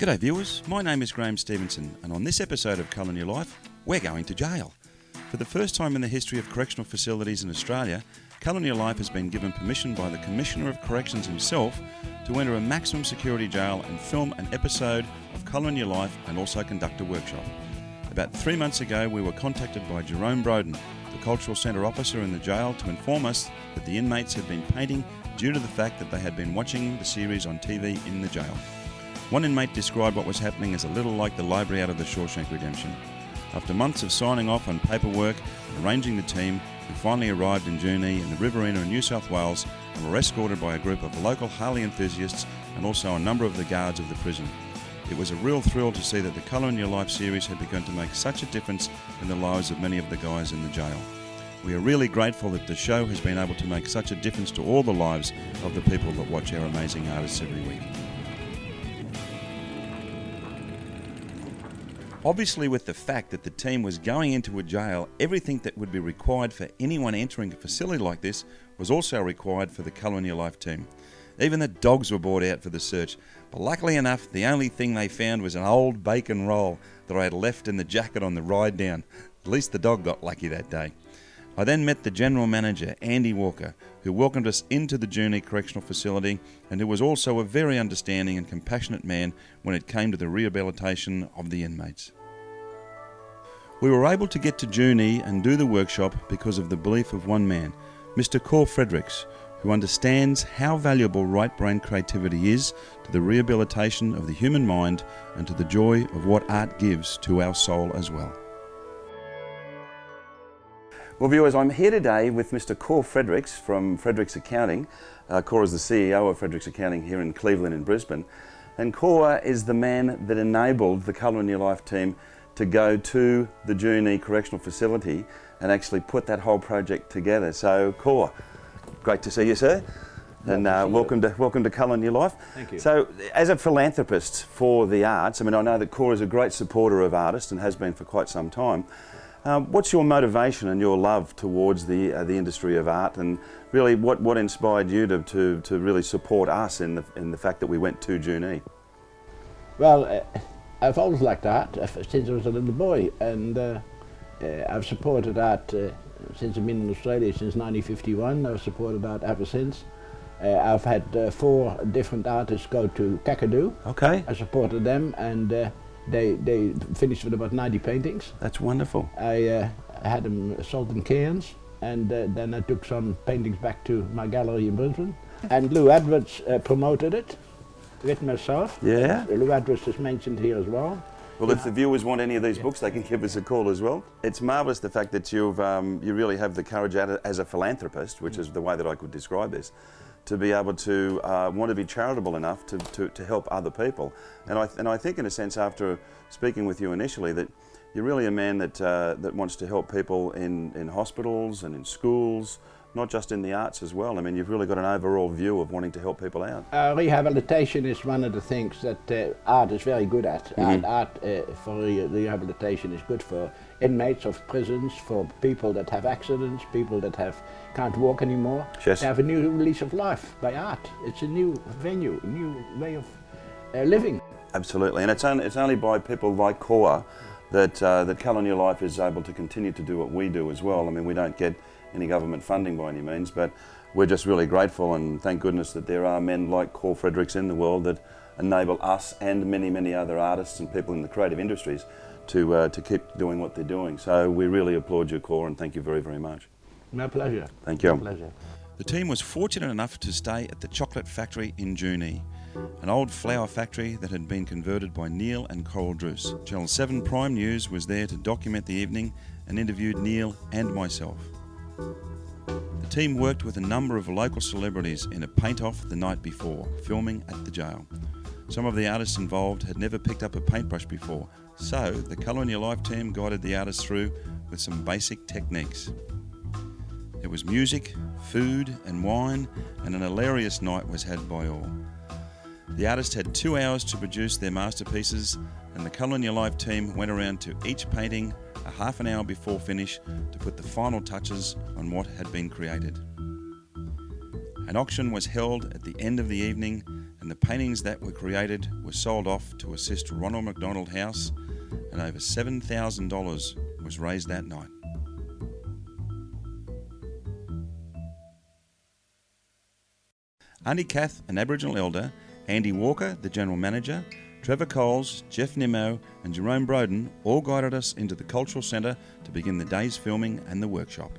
G'day viewers, my name is Graham Stevenson and on this episode of Colour in Your Life, we're going to jail. For the first time in the history of correctional facilities in Australia, Colour in Your Life has been given permission by the Commissioner of Corrections himself to enter a maximum security jail and film an episode of Colour in Your Life and also conduct a workshop. About 3 months ago, we were contacted by Jerome Broden, the Cultural Centre officer in the jail, to inform us that the inmates had been painting due to the fact that they had been watching the series on TV in the jail. One inmate described what was happening as a little like the library out of the Shawshank Redemption. After months of signing off on paperwork and arranging the team, we finally arrived in Junee in the Riverina in New South Wales and were escorted by a group of local Harley enthusiasts and also a number of the guards of the prison. It was a real thrill to see that the Colour in Your Life series had begun to make such a difference in the lives of many of the guys in the jail. We are really grateful that the show has been able to make such a difference to all the lives of the people that watch our amazing artists every week. Obviously, with the fact that the team was going into a jail, everything that would be required for anyone entering a facility like this was also required for the Colour in Your Life team. Even the dogs were brought out for the search, but luckily enough, the only thing they found was an old bacon roll that I had left in the jacket on the ride down. At least the dog got lucky that day. I then met the General Manager, Andy Walker, who welcomed us into the Junee Correctional Facility and who was also a very understanding and compassionate man when it came to the rehabilitation of the inmates. We were able to get to Junee and do the workshop because of the belief of one man, Mr. Cor Fredericks, who understands how valuable right brain creativity is to the rehabilitation of the human mind and to the joy of what art gives to our soul as well. Well viewers, I'm here today with Mr. Cor Fredericks from Fredericks Accounting. Cor is the CEO of Fredericks Accounting here in Cleveland in Brisbane. And Cor is the man that enabled the Colour in Your Life team to go to the Junee Correctional Facility and actually put that whole project together. So Cor, great to see you, sir. And welcome to Colour in Your Life. Thank you. So as a philanthropist for the arts, I mean, I know that Cor is a great supporter of artists and has been for quite some time. What's your motivation and your love towards the industry of art, and really what inspired you to really support us in the fact that we went to Junee? Well, I've always liked art since I was a little boy, and I've supported art since I've been in Australia since 1951. I've supported art ever since. I've had 4 different artists go to Kakadu. Okay. I supported them, and they finished with about 90 paintings. That's wonderful. I had them sold in Cairns, and then I took some paintings back to my gallery in Brisbane. And Lou Edwards promoted it with myself. Yeah. Lou Edwards is mentioned here as well. Well, if the viewers want any of these books, they can give us a call as well. It's marvellous the fact that you really have the courage as a philanthropist, which is the way that I could describe this, to be able to want to be charitable enough to help other people. And I think in a sense, after speaking with you initially, that you're really a man that wants to help people in hospitals and in schools, not just in the arts as well. I mean, you've really got an overall view of wanting to help people out. Rehabilitation is one of the things that art is very good at. Mm-hmm. Art for rehabilitation is good for inmates of prisons, for people that have accidents, people that can't walk anymore. Yes. They have a new lease of life by art. It's a new venue, a new way of living. Absolutely, and it's only by people like Cor that Colour in Your Life is able to continue to do what we do as well. I mean, we don't get any government funding by any means, but we're just really grateful, and thank goodness that there are men like Cor Fredericks in the world that enable us and many other artists and people in the creative industries to keep doing what they're doing. So we really applaud you, Cor, and thank you very much. My pleasure. Thank you. My pleasure. The team was fortunate enough to stay at the Chocolate Factory in Junee, an old flour factory that had been converted by Neil and Coral Druce. Channel 7 Prime News was there to document the evening and interviewed Neil and myself. The team worked with a number of local celebrities in a paint-off the night before, filming at the jail. Some of the artists involved had never picked up a paintbrush before, so the Colour in Your Life team guided the artists through with some basic techniques. There was music, food and wine, and an hilarious night was had by all. The artists had 2 hours to produce their masterpieces, and the Colour in Your Life team went around to each painting a half an hour before finish to put the final touches on what had been created. An auction was held at the end of the evening, and the paintings that were created were sold off to assist Ronald McDonald House, and over $7,000 was raised that night. Auntie Kath, an Aboriginal elder, Andy Walker, the General Manager, Trevor Coles, Jeff Nimmo and Jerome Broden all guided us into the Cultural Centre to begin the day's filming and the workshop.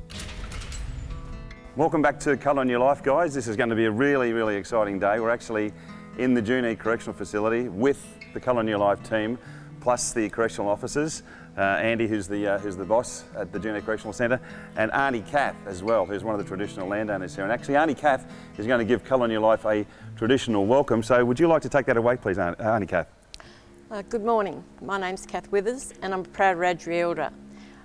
Welcome back to Colour in Your Life, guys. This is going to be a really, really exciting day. We're actually in the Junee Correctional Facility with the Colour in Your Life team, plus the correctional officers. Andy, who's the boss at the Junee Correctional Centre, and Auntie Kath as well, who's one of the traditional landowners here. And actually, Auntie Kath is going to give Colour in Your Life a traditional welcome. So would you like to take that away, please, Auntie Kath? Good morning. My name's Kath Withers and I'm a proud Wiradjuri elder.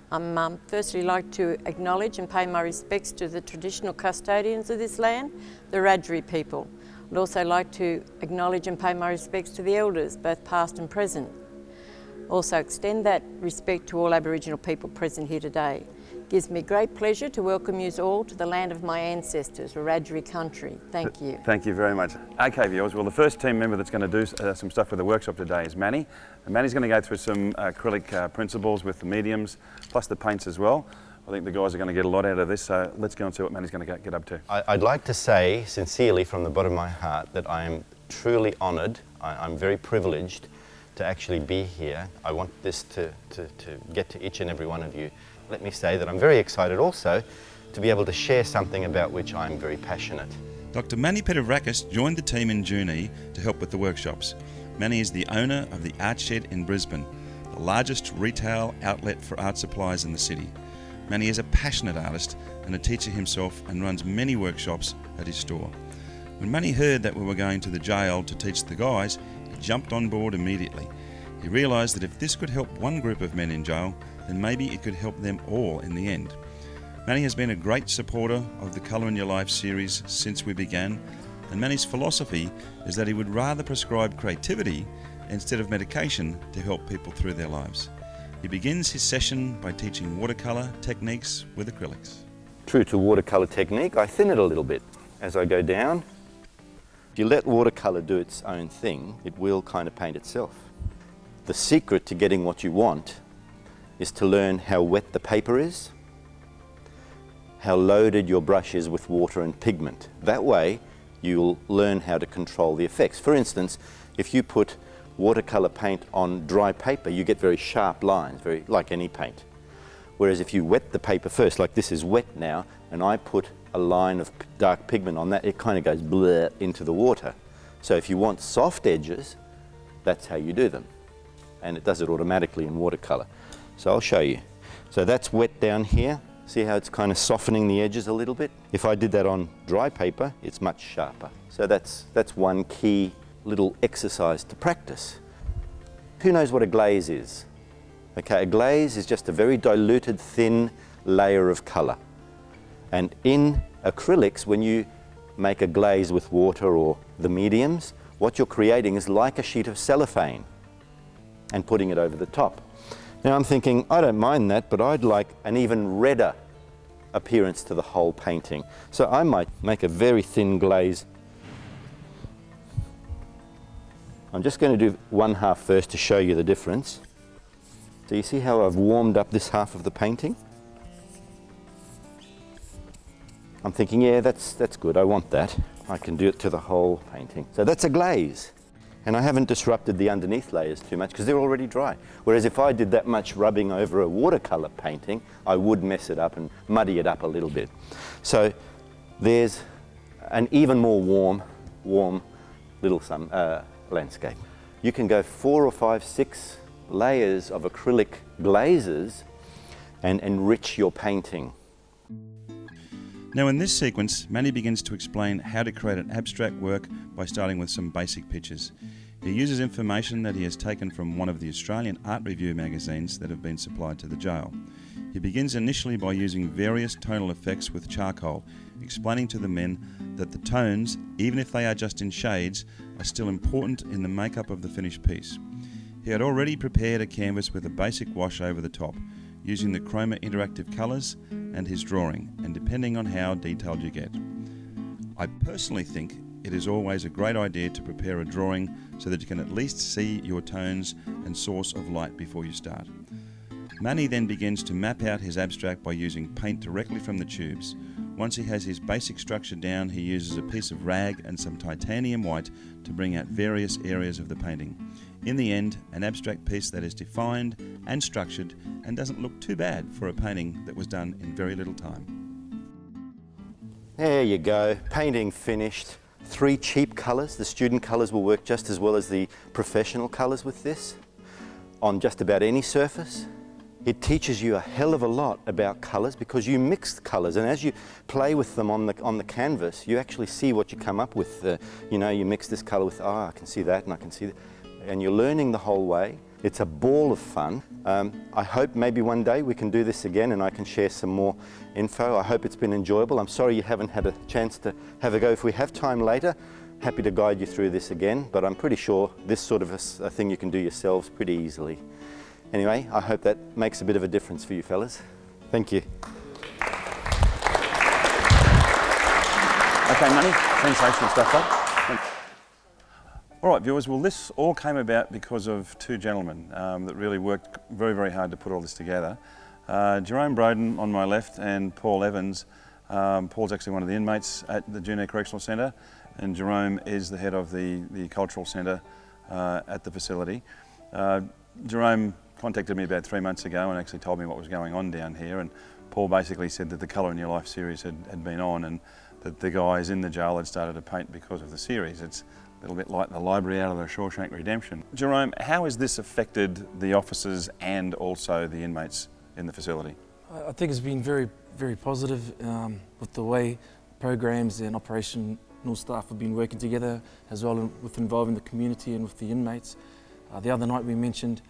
I'm firstly like to acknowledge and pay my respects to the traditional custodians of this land, the Wiradjuri people. I'd also like to acknowledge and pay my respects to the elders, both past and present. Also extend that respect to all Aboriginal people present here today. It gives me great pleasure to welcome you all to the land of my ancestors, Wiradjuri country. Thank you. Thank you very much. Okay, viewers, well, the first team member that's going to do some stuff with the workshop today is Manny. And Manny's going to go through some acrylic principles with the mediums, plus the paints as well. I think the guys are going to get a lot out of this, so let's go and see what Manny's going to get up to. I'd like to say sincerely from the bottom of my heart that I am truly honoured. I'm very privileged to actually be here. I want this to get to each and every one of you. Let me say that I'm very excited also to be able to share something about which I'm very passionate. Dr. Manny Petavrakis joined the team in Junee to help with the workshops. Manny is the owner of the Art Shed in Brisbane, the largest retail outlet for art supplies in the city. Manny is a passionate artist and a teacher himself and runs many workshops at his store. When Manny heard that we were going to the jail to teach the guys, he jumped on board immediately. He realised that if this could help one group of men in jail, then maybe it could help them all in the end. Manny has been a great supporter of the Colour in Your Life series since we began, and Manny's philosophy is that he would rather prescribe creativity instead of medication to help people through their lives. He begins his session by teaching watercolour techniques with acrylics. True to watercolour technique, I thin it a little bit as I go down. If you let watercolour do its own thing, it will kind of paint itself. The secret to getting what you want is to learn how wet the paper is, how loaded your brush is with water and pigment. That way you'll learn how to control the effects. For instance, if you put watercolour paint on dry paper, you get very sharp lines, very like any paint. Whereas if you wet the paper first, like this is wet now, and I put a line of dark pigment on that, it kind of goes blur into the water. So if you want soft edges, that's how you do them. And it does it automatically in watercolour. So I'll show you. So that's wet down here. See how it's kind of softening the edges a little bit? If I did that on dry paper, it's much sharper. So that's one key little exercise to practice. Who knows what a glaze is? Okay, a glaze is just a very diluted, thin layer of colour. And in acrylics, when you make a glaze with water or the mediums, what you're creating is like a sheet of cellophane and putting it over the top. Now I'm thinking, I don't mind that, but I'd like an even redder appearance to the whole painting. So I might make a very thin glaze. I'm just going to do one half first to show you the difference. So you see how I've warmed up this half of the painting? I'm thinking, yeah, that's good, I want that. I can do it to the whole painting. So that's a glaze. And I haven't disrupted the underneath layers too much because they're already dry. Whereas if I did that much rubbing over a watercolour painting, I would mess it up and muddy it up a little bit. So there's an even more warm little landscape. You can go 4 or 5, 6 layers of acrylic glazes and enrich your painting. Now in this sequence, Manny begins to explain how to create an abstract work by starting with some basic pictures. He uses information that he has taken from one of the Australian art review magazines that have been supplied to the jail. He begins initially by using various tonal effects with charcoal, explaining to the men that the tones, even if they are just in shades, are still important in the makeup of the finished piece. He had already prepared a canvas with a basic wash over the top, using the Chroma interactive colours and his drawing, and depending on how detailed you get. I personally think it is always a great idea to prepare a drawing so that you can at least see your tones and source of light before you start. Manny then begins to map out his abstract by using paint directly from the tubes. Once he has his basic structure down, he uses a piece of rag and some titanium white to bring out various areas of the painting. In the end, an abstract piece that is defined and structured and doesn't look too bad for a painting that was done in very little time. There you go, painting finished. 3 cheap colours. The student colours will work just as well as the professional colours with this on just about any surface. It teaches you a hell of a lot about colours because you mix the colours, and as you play with them on the canvas, you actually see what you come up with. You know, you mix this colour with, I can see that and I can see that, and you're learning the whole way. It's a ball of fun. I hope maybe one day we can do this again and I can share some more info. I hope it's been enjoyable. I'm sorry you haven't had a chance to have a go. If we have time later, happy to guide you through this again, but I'm pretty sure this sort of a thing you can do yourselves pretty easily. Anyway, I hope that makes a bit of a difference for you fellas. Thank you. Okay, Manny, sensational stuff, bud. Thanks. All right, viewers, well, this all came about because of 2 gentlemen that really worked very, very hard to put all this together. Jerome Broden on my left and Paul Evans. Paul's actually one of the inmates at the Junee Correctional Centre, and Jerome is the head of the cultural centre at the facility. Jerome contacted me about 3 months ago and actually told me what was going on down here, and Paul basically said that the Colour in Your Life series had been on and that the guys in the jail had started to paint because of the series. It's a little bit like the library out of the Shawshank Redemption. Jerome, how has this affected the officers and also the inmates in the facility? I think it's been very, very positive with the way programs and operational staff have been working together, as well with involving the community and with the inmates. The other night we mentioned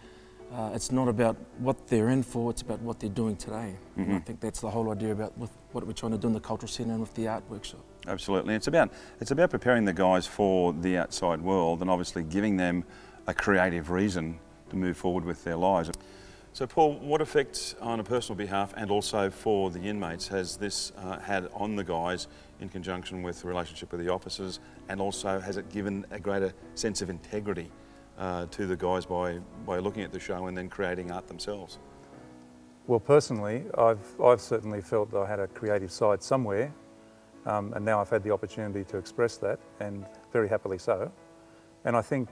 it's not about what they're in for, it's about what they're doing today. Mm-hmm. And I think that's the whole idea about with what we're trying to do in the Cultural Centre and with the art workshop. Absolutely. It's about preparing the guys for the outside world and obviously giving them a creative reason to move forward with their lives. So Paul, what effect on a personal behalf and also for the inmates has this had on the guys in conjunction with the relationship with the officers, and also has it given a greater sense of integrity to the guys by looking at the show and then creating art themselves? Well, personally, I've certainly felt that I had a creative side somewhere, and now I've had the opportunity to express that, and very happily so. And I think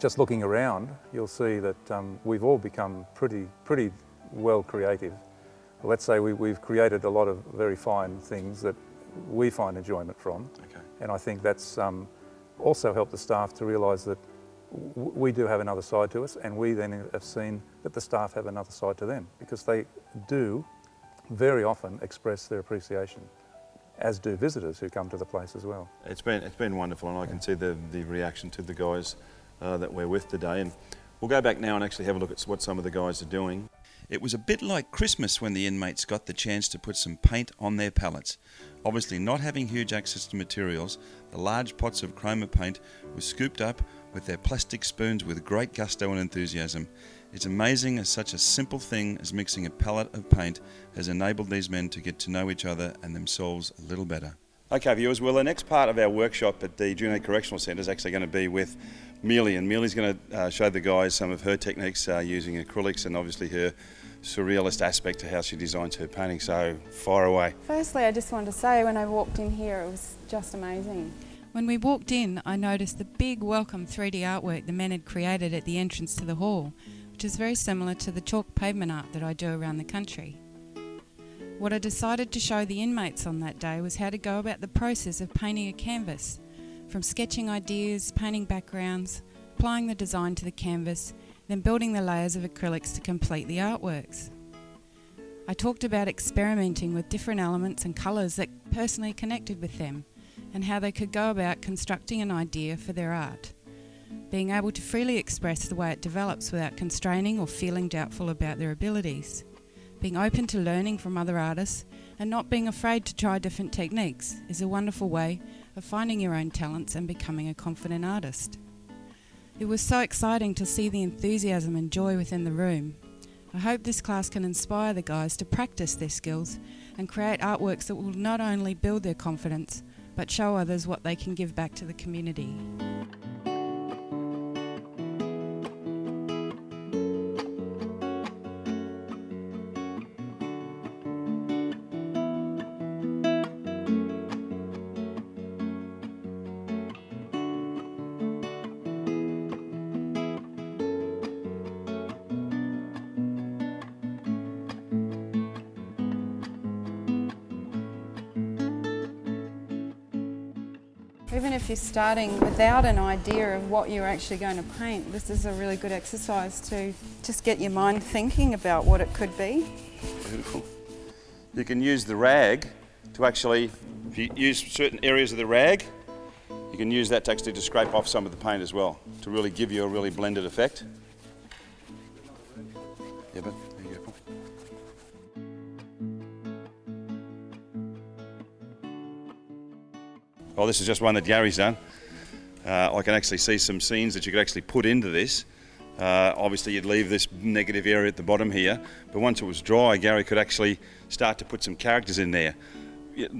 just looking around, you'll see that we've all become pretty well creative. Let's say we've created a lot of very fine things that we find enjoyment from. Okay. And I think that's also helped the staff to realise that we do have another side to us, and we then have seen that the staff have another side to them, because they do very often express their appreciation, as do visitors who come to the place as well. It's been wonderful, and I can see the reaction to the guys that we're with today. And we'll go back now and actually have a look at what some of the guys are doing. It was a bit like Christmas when the inmates got the chance to put some paint on their palettes. Obviously, not having huge access to materials, the large pots of chroma paint were scooped up with their plastic spoons with great gusto and enthusiasm. It's amazing as such a simple thing as mixing a palette of paint has enabled these men to get to know each other and themselves a little better. Okay, viewers, well, the next part of our workshop at the Junee Correctional Centre is actually going to be with Mealy, and Mealy's going to show the guys some of her techniques using acrylics and obviously her surrealist aspect to how she designs her painting. So, fire away. Firstly, I just wanted to say when I walked in here, it was just amazing. When we walked in, I noticed the big welcome 3D artwork the men had created at the entrance to the hall, which is very similar to the chalk pavement art that I do around the country. What I decided to show the inmates on that day was how to go about the process of painting a canvas, from sketching ideas, painting backgrounds, applying the design to the canvas, then building the layers of acrylics to complete the artworks. I talked about experimenting with different elements and colours that personally connected with them, and how they could go about constructing an idea for their art, being able to freely express the way it develops without constraining or feeling doubtful about their abilities, being open to learning from other artists and not being afraid to try different techniques is a wonderful way of finding your own talents and becoming a confident artist. It was so exciting to see the enthusiasm and joy within the room. I hope this class can inspire the guys to practice their skills and create artworks that will not only build their confidence, but show others what they can give back to the community. Even if you're starting without an idea of what you're actually going to paint, this is a really good exercise to just get your mind thinking about what it could be. Beautiful. You can use the rag to actually, if you use certain areas of the rag, you can use that to actually to scrape off some of the paint as well, to really give you a really blended effect. Yeah, but there you go. Oh, this is just one that Gary's done. I can actually see some scenes that you could actually put into this. Obviously you'd leave this negative area at the bottom here, but once it was dry, Gary could actually start to put some characters in there,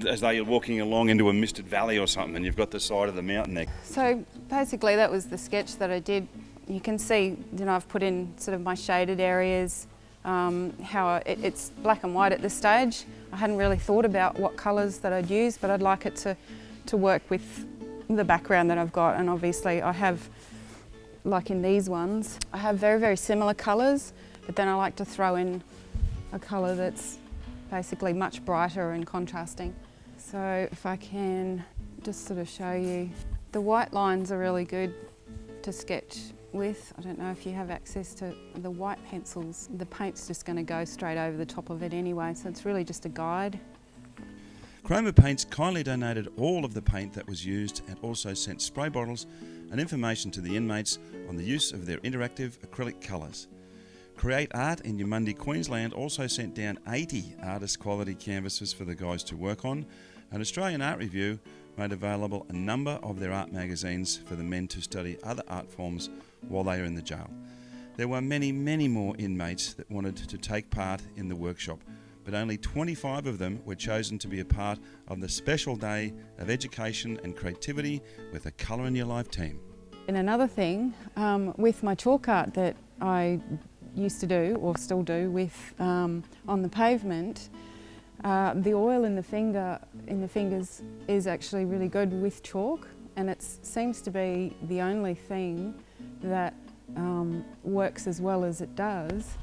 as though you're walking along into a misted valley or something, and you've got the side of the mountain there. So basically that was the sketch that I did. You can see, you know, I've put in sort of my shaded areas, it's black and white at this stage. I hadn't really thought about what colours that I'd use, but I'd like it to work with the background that I've got. And obviously I have, like in these ones, I have very, very similar colours, but then I like to throw in a colour that's basically much brighter and contrasting. So if I can just sort of show you, the white lines are really good to sketch with. I don't know if you have access to the white pencils. The paint's just going to go straight over the top of it anyway, so it's really just a guide. Chroma Paints kindly donated all of the paint that was used and also sent spray bottles and information to the inmates on the use of their interactive acrylic colours. Create Art in Yamundi, Queensland also sent down 80 artist quality canvases for the guys to work on, and Australian Art Review made available a number of their art magazines for the men to study other art forms while they are in the jail. There were many, many more inmates that wanted to take part in the workshop, but only 25 of them were chosen to be a part of the special day of education and creativity with a Colour in Your Life team. And another thing, with my chalk art that I used to do, or still do, with on the pavement, the oil in the fingers is actually really good with chalk, and it seems to be the only thing that works as well as it does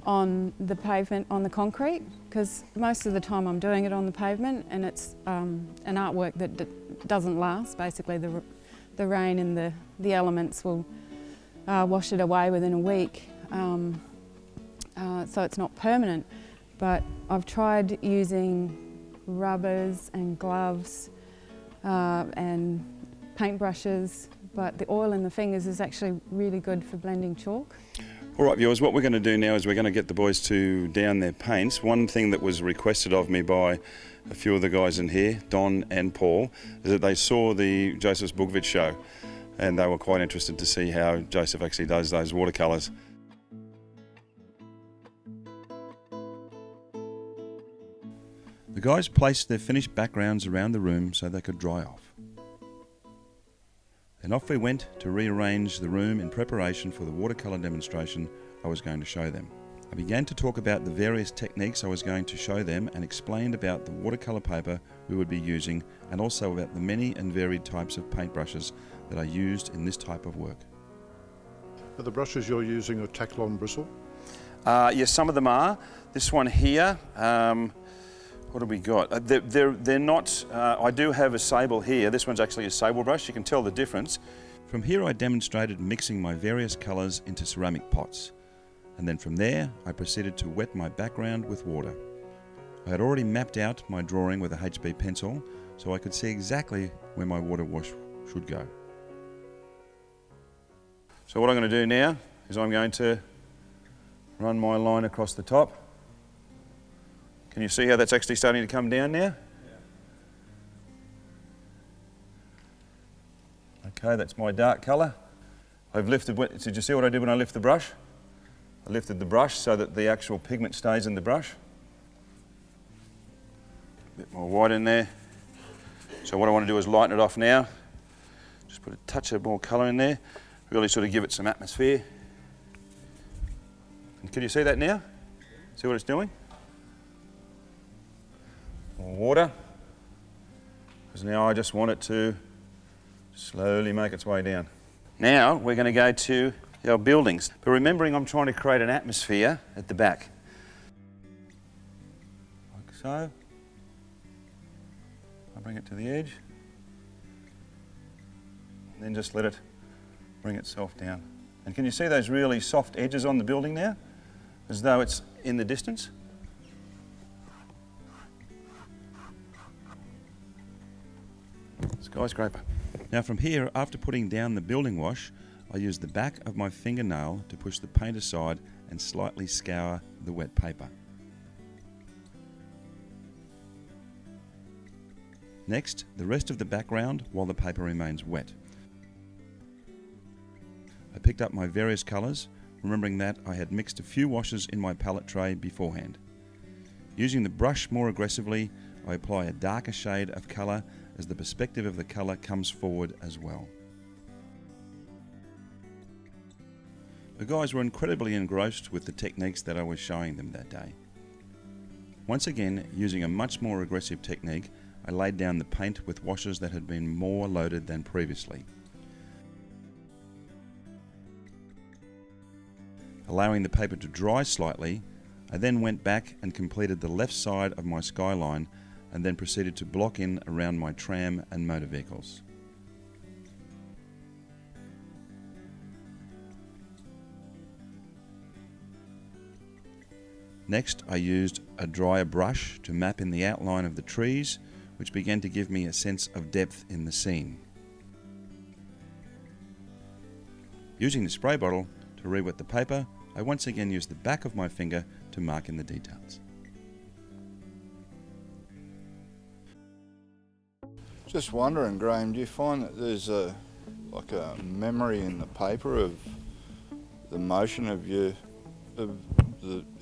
on the pavement, on the concrete, because most of the time I'm doing it on the pavement, and it's an artwork that doesn't last. Basically the rain and the elements will wash it away within a week, so it's not permanent. But I've tried using rubbers and gloves and paintbrushes, but the oil in the fingers is actually really good for blending chalk. All right, viewers, what we're going to do now is we're going to get the boys to down their paints. One thing that was requested of me by a few of the guys in here, Don and Paul, is that they saw the Joseph Bugvich show, and they were quite interested to see how Joseph actually does those watercolours. The guys placed their finished backgrounds around the room so they could dry off. Then off we went to rearrange the room in preparation for the watercolour demonstration I was going to show them. I began to talk about the various techniques I was going to show them and explained about the watercolour paper we would be using, and also about the many and varied types of paintbrushes that are used in this type of work. Are the brushes you're using are Taklon bristle? Yes, some of them are. This one here, what have we got? They're not, I do have a sable here. This one's actually a sable brush. You can tell the difference. From here I demonstrated mixing my various colours into ceramic pots. And then from there I proceeded to wet my background with water. I had already mapped out my drawing with a HB pencil, so I could see exactly where my water wash should go. So what I'm going to do now is I'm going to run my line across the top. Can you see how that's actually starting to come down now? Yeah. Okay, that's my dark colour. I've lifted, did you see what I did when I lifted the brush? I lifted the brush so that the actual pigment stays in the brush. A bit more white in there. So what I want to do is lighten it off now. Just put a touch of more colour in there, really sort of give it some atmosphere. And can you see that now? See what it's doing? More water. Because now I just want it to slowly make its way down. Now we're going to go to our buildings. But remembering I'm trying to create an atmosphere at the back. Like so. I bring it to the edge. And then just let it bring itself down. And can you see those really soft edges on the building now? As though it's in the distance. Skyscraper. Now from here, after putting down the building wash, I use the back of my fingernail to push the paint aside and slightly scour the wet paper. Next, the rest of the background while the paper remains wet. I picked up my various colours, remembering that I had mixed a few washes in my palette tray beforehand. Using the brush more aggressively, I apply a darker shade of colour as the perspective of the colour comes forward as well. The guys were incredibly engrossed with the techniques that I was showing them that day. Once again, using a much more aggressive technique, I laid down the paint with washes that had been more loaded than previously. Allowing the paper to dry slightly, I then went back and completed the left side of my skyline and then proceeded to block in around my tram and motor vehicles. Next, I used a drier brush to map in the outline of the trees, which began to give me a sense of depth in the scene. Using the spray bottle to re-wet the paper, I once again used the back of my finger to mark in the details. Just wondering, Graham, do you find that there's like a memory in the paper of the motion of the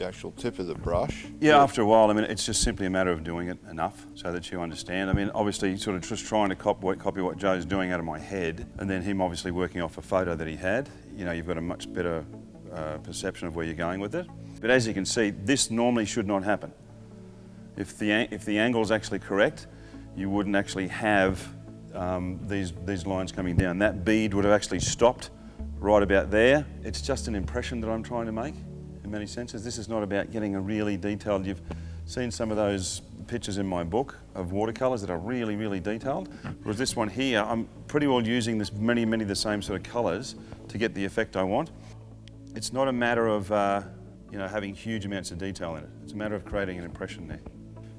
actual tip of the brush? Yeah, after a while, I mean, it's just simply a matter of doing it enough so that you understand. I mean, obviously, sort of just trying to copy what Joe's doing out of my head, and then him obviously working off a photo that he had. You know, you've got a much better perception of where you're going with it. But as you can see, this normally should not happen. If the angle is actually correct, you wouldn't actually have these lines coming down. That bead would have actually stopped right about there. It's just an impression that I'm trying to make in many senses. This is not about getting a really detailed, you've seen some of those pictures in my book of watercolours that are really, really detailed. Whereas this one here, I'm pretty well using this many of the same sort of colours to get the effect I want. It's not a matter of you know, having huge amounts of detail in it. It's a matter of creating an impression there.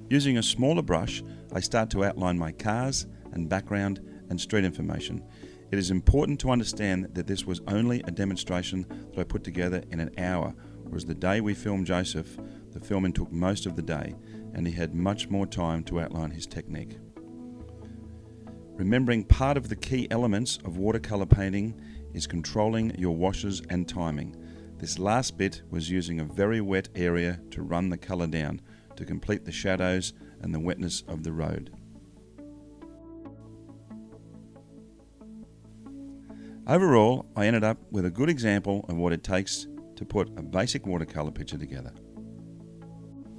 Using a smaller brush, I start to outline my cars and background and street information. It is important to understand that this was only a demonstration that I put together in an hour, whereas the day we filmed Joseph, the filming took most of the day, and he had much more time to outline his technique. Remembering part of the key elements of watercolour painting is controlling your washes and timing. This last bit was using a very wet area to run the colour down, to complete the shadows and the wetness of the road. Overall, I ended up with a good example of what it takes to put a basic watercolour picture together.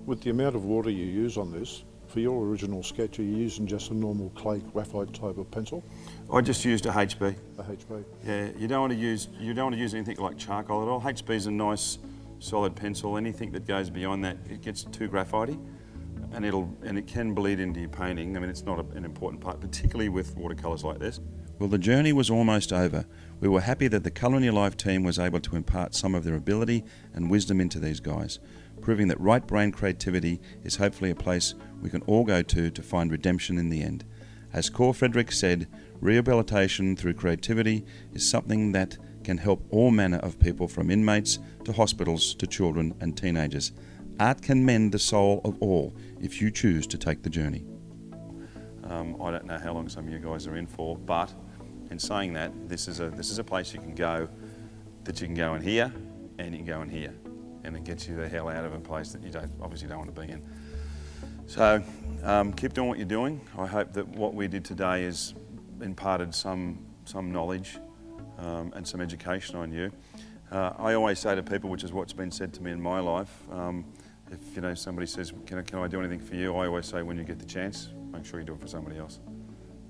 With the amount of water you use on this, for your original sketch, are you using just a normal clay graphite type of pencil? I just used a HB. A HB? Yeah, you don't want to use anything like charcoal at all. HB is a nice solid pencil. Anything that goes beyond that, it gets too graphitey, and it can bleed into your painting. I mean, it's not an important part, particularly with watercolours like this. Well, the journey was almost over. We were happy that the Colour in Your Life team was able to impart some of their ability and wisdom into these guys, proving that right brain creativity is hopefully a place we can all go to find redemption in the end. As Core Frederick said, rehabilitation through creativity is something that can help all manner of people, from inmates to hospitals to children and teenagers. Art can mend the soul of all if you choose to take the journey. I don't know how long some of you guys are in for, but in saying that, this is a place you can go, that you can go in here and you can go in here, and it gets you the hell out of a place that you obviously don't want to be in. So keep doing what you're doing. I hope that what we did today has imparted some knowledge and some education on you. I always say to people, which is what's been said to me in my life, if somebody says, can I do anything for you? I always say, when you get the chance, make sure you do it for somebody else.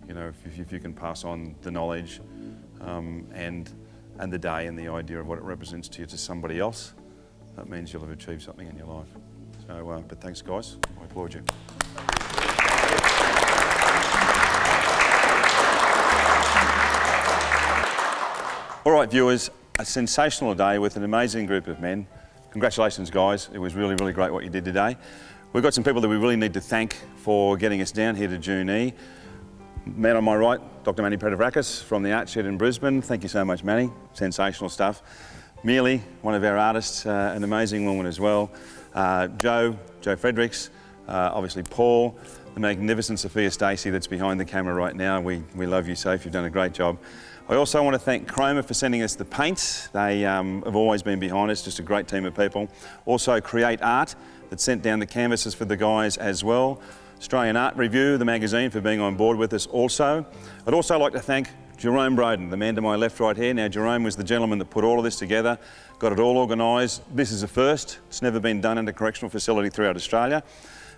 If you can pass on the knowledge and the day and the idea of what it represents to you to somebody else, that means you'll have achieved something in your life. So, but thanks guys, I applaud you. All right viewers, a sensational day with an amazing group of men. Congratulations guys, it was really, really great what you did today. We've got some people that we really need to thank for getting us down here to Junee. Man on my right, Dr. Manny Predavrakis from the Art Shed in Brisbane. Thank you so much, Manny. Sensational stuff. Mealy, one of our artists, an amazing woman as well. Joe Fredericks, obviously Paul, the magnificent Sophia Stacey that's behind the camera right now. We love you, Soph. You've done a great job. I also want to thank Chroma for sending us the paints. They have always been behind us, just a great team of people. Also Create Art that sent down the canvases for the guys as well. Australian Art Review, the magazine, for being on board with us also. I'd also like to thank Jerome Broden, the man to my left right here. Now Jerome was the gentleman that put all of this together, got it all organised. This is a first. It's never been done in a correctional facility throughout Australia,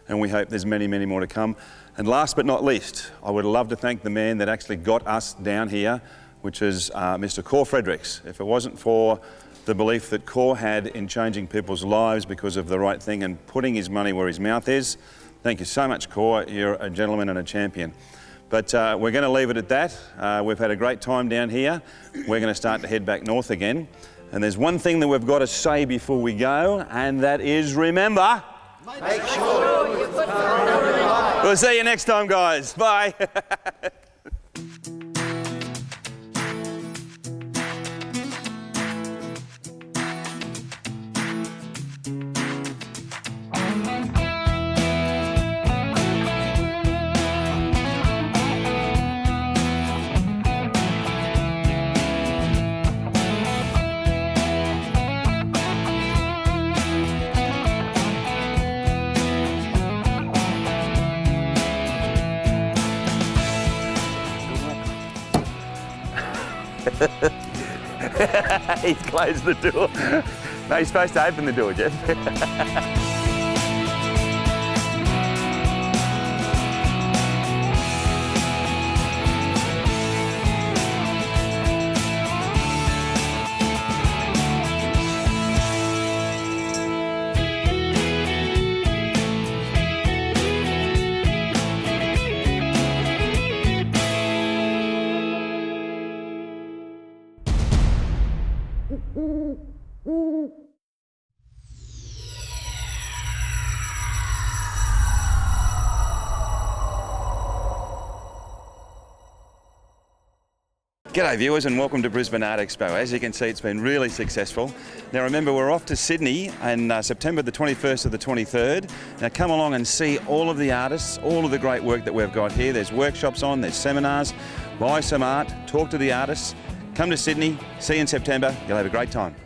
and we hope there's many, many more to come. And last but not least, I would love to thank the man that actually got us down here, which is Mr. Cor Fredericks. If it wasn't for the belief that Cor had in changing people's lives because of the right thing and putting his money where his mouth is, thank you so much, Cor. You're a gentleman and a champion. But we're going to leave it at that. We've had a great time down here. We're going to start to head back north again. And there's one thing that we've got to say before we go, and that is remember... Make sure you put another in life. We'll see you next time, guys. Bye. He's closed the door. No, you're supposed to open the door, Jeff. G'day viewers and welcome to Brisbane Art Expo. As you can see, it's been really successful. Now remember, we're off to Sydney on September the 21st to the 23rd. Now come along and see all of the artists, all of the great work that we've got here. There's workshops on, there's seminars, buy some art, talk to the artists. Come to Sydney, see you in September, you'll have a great time.